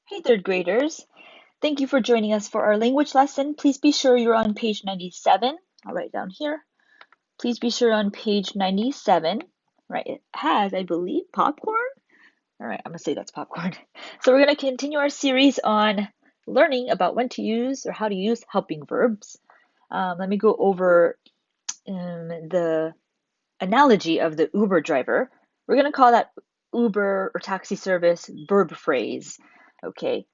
Hey, third graders. Thank you for joining us for our language lesson. Please be sure you're on page 97. I'll write down here. Please be sure on page 97. Right, it has, I believe, popcorn. All right, I'm going to say that's popcorn. So we're going to continue our series on learning about when to use or how to use helping verbs. Let me go over the analogy of the Uber driver. We're going to call that Uber or taxi service verb phrase. Okay.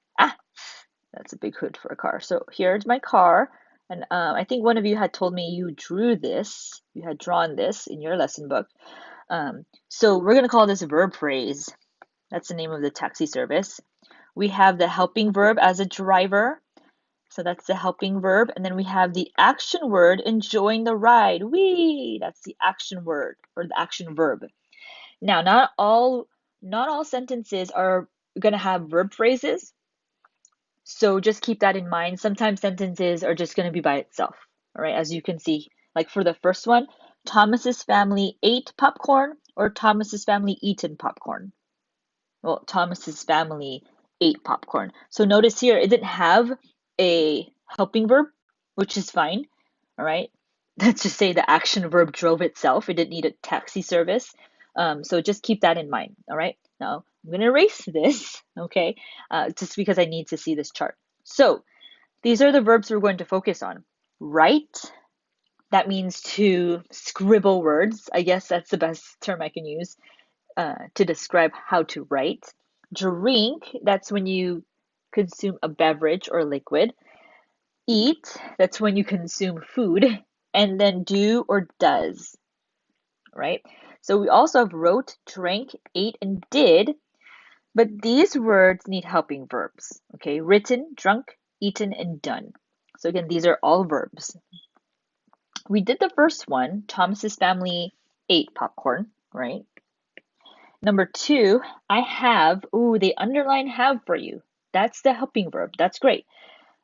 That's a big hood for a car. So here's my car. And I think one of you had told me you drew this. You had drawn this in your lesson book. So we're going to call this a verb phrase. That's the name of the taxi service. We have the helping verb as a driver. So that's the helping verb. And then we have the action word, enjoying the ride. Wee! That's the action word or the action verb. Now, not all sentences are going to have verb phrases. So just keep that in mind. Sometimes sentences are just going to be by itself. All right, as you can see, like for the first one, Thomas's family ate popcorn or Thomas's family eaten popcorn. Well, Thomas's family ate popcorn. So notice here, it didn't have a helping verb, which is fine. All right. Let's just say the action verb drove itself. It didn't need a taxi service. So just keep that in mind. All right. Now I'm going to erase this, okay, just because I need to see this chart. So these are the verbs we're going to focus on. Write, that means to scribble words. I guess that's the best term I can use to describe how to write. Drink, that's when you consume a beverage or liquid. Eat, that's when you consume food. And then do or does, right? So we also have wrote, drank, ate, and did, but these words need helping verbs, okay? Written, drunk, eaten, and done. So again, these are all verbs. We did the first one. Thomas's family ate popcorn, right? Number two, I have. Ooh, they underline have for you. That's the helping verb. That's great.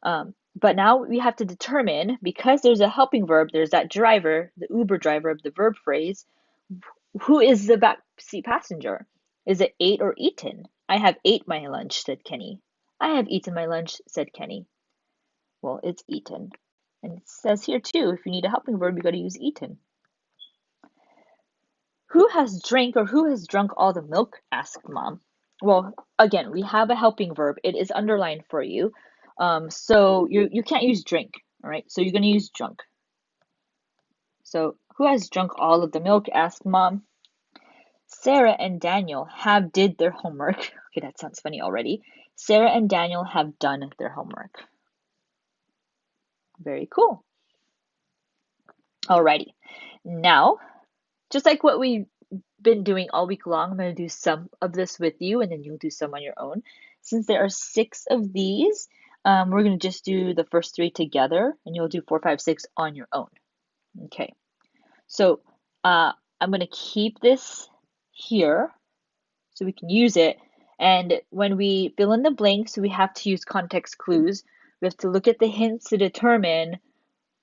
But now we have to determine, because there's a helping verb, there's that driver, the Uber driver of the verb phrase, who is the backseat passenger? Is it ate or eaten? I have ate my lunch, said Kenny. I have eaten my lunch, said Kenny. Well, it's eaten. And it says here too, if you need a helping verb, you got to use eaten. Who has drank or who has drunk all the milk? Asked Mom. Well, again, we have a helping verb. It is underlined for you. So you can't use drink, all right? So you're going to use drunk. So who has drunk all of the milk? Asked Mom. Sarah and Daniel have did their homework. Okay, that sounds funny already. Sarah and Daniel have done their homework. Very cool. Alrighty. Now, just like what we've been doing all week long, I'm going to do some of this with you and then you'll do some on your own. Since there are 6 of these, we're going to just do the first 3 together and you'll do 4, 5, 6 on your own. Okay. So I'm going to keep this here so we can use it. And when we fill in the blanks, we have to use context clues. We have to look at the hints to determine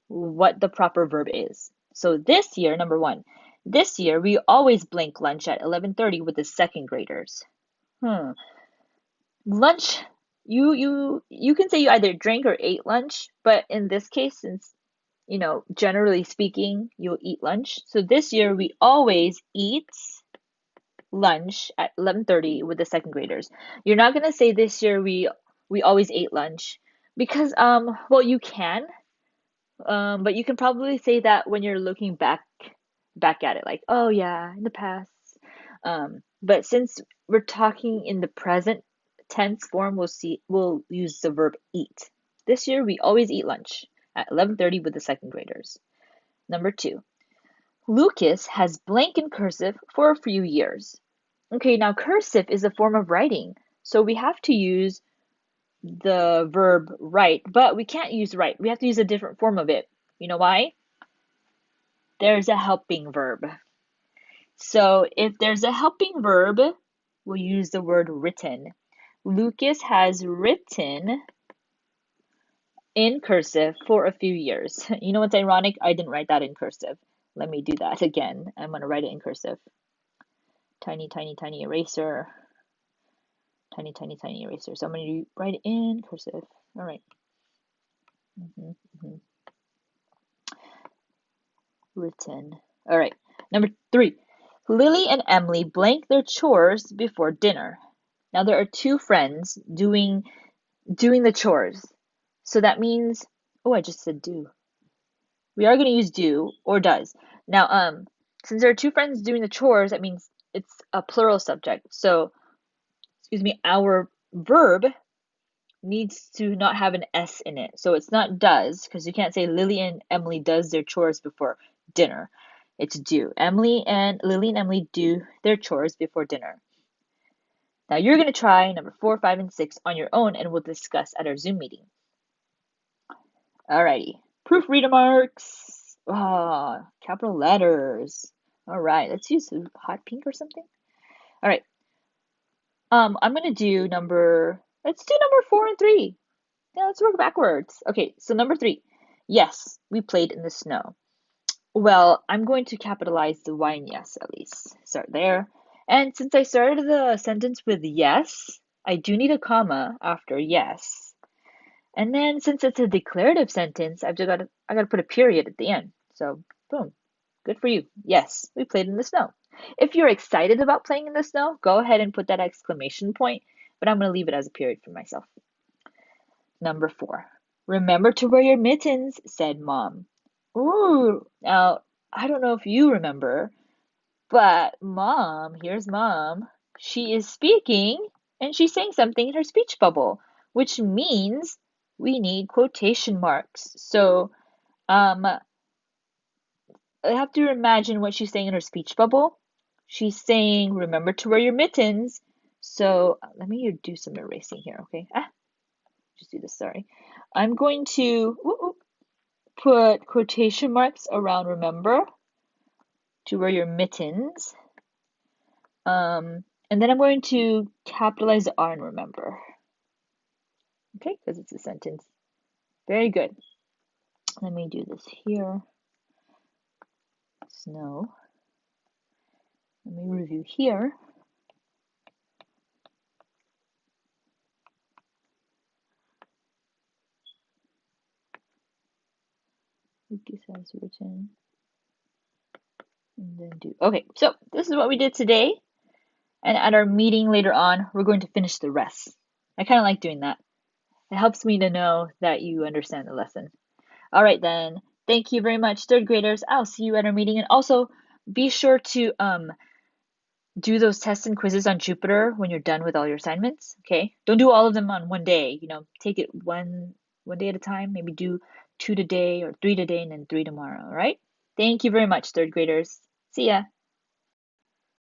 what the proper verb is. So this year, number 1, this year we always blank lunch at 11:30 with the second graders. Lunch, you can say you either drank or ate lunch, but in this case, since generally speaking, you'll eat lunch. So this year we always eat lunch at 11:30 with the second graders. You're not gonna say this year we always ate lunch because well you can but you can probably say that when you're looking back at it like oh yeah in the past but since we're talking in the present tense form we'll use the verb eat. This year we always eat lunch at 11:30 with the second graders. Number 2, Lucas has blank in cursive for a few years. Okay, now cursive is a form of writing, so we have to use the verb write, but we can't use write. We have to use a different form of it. You know why? There's a helping verb. So if there's a helping verb, we'll use the word written. Lucas has written in cursive for a few years. You know what's ironic? I didn't write that in cursive. Let me do that again. I'm going to write it in cursive. Tiny, tiny, tiny eraser. tiny, tiny, tiny eraser. So I'm going to write in cursive. All right. Written. All right. Number 3. Lily and Emily blank their chores before dinner. Now there are two friends doing the chores. So that means, oh, I just said do. We are going to use do or does. Now, since there are two friends doing the chores, that means it's a plural subject. So, excuse me, our verb needs to not have an S in it. So it's not does, because you can't say Lily and Emily does their chores before dinner. It's do. Lily and Emily do their chores before dinner. Now you're going to try number 4, 5, and 6 on your own, and we'll discuss at our Zoom meeting. Alrighty. Proofreader marks. Ah, capital letters. All right, let's use hot pink or something. All right. I'm gonna do let's do number 4 and 3. Yeah, let's work backwards. Okay, so number 3. Yes, we played in the snow. Well, I'm going to capitalize the Y and yes at least. Start there. And since I started the sentence with yes, I do need a comma after yes. And then since it's a declarative sentence, I gotta put a period at the end. So boom. Good for you. Yes, we played in the snow. If you're excited about playing in the snow, go ahead and put that exclamation point, but I'm gonna leave it as a period for myself. Number 4. Remember to wear your mittens, said Mom. Ooh, now I don't know if you remember, but here's Mom. She is speaking and she's saying something in her speech bubble, which means we need quotation marks. So, I have to imagine what she's saying in her speech bubble. She's saying, remember to wear your mittens. So, let me do some erasing here, okay? Just do this, sorry. I'm going to put quotation marks around remember to wear your mittens. And then I'm going to capitalize the R in remember. Okay, because it's a sentence. Very good. Let me do this here. Snow. Let me review here. Lucas has written. And then do. Okay, so this is what we did today. And at our meeting later on, we're going to finish the rest. I kind of like doing that. It helps me to know that you understand the lesson. All right, then. Thank you very much, third graders. I'll see you at our meeting. And also, be sure to do those tests and quizzes on Jupyter when you're done with all your assignments. Okay, don't do all of them on one day. Take it one day at a time. Maybe do 2 today or 3 today and then 3 tomorrow. All right. Thank you very much, third graders. See ya.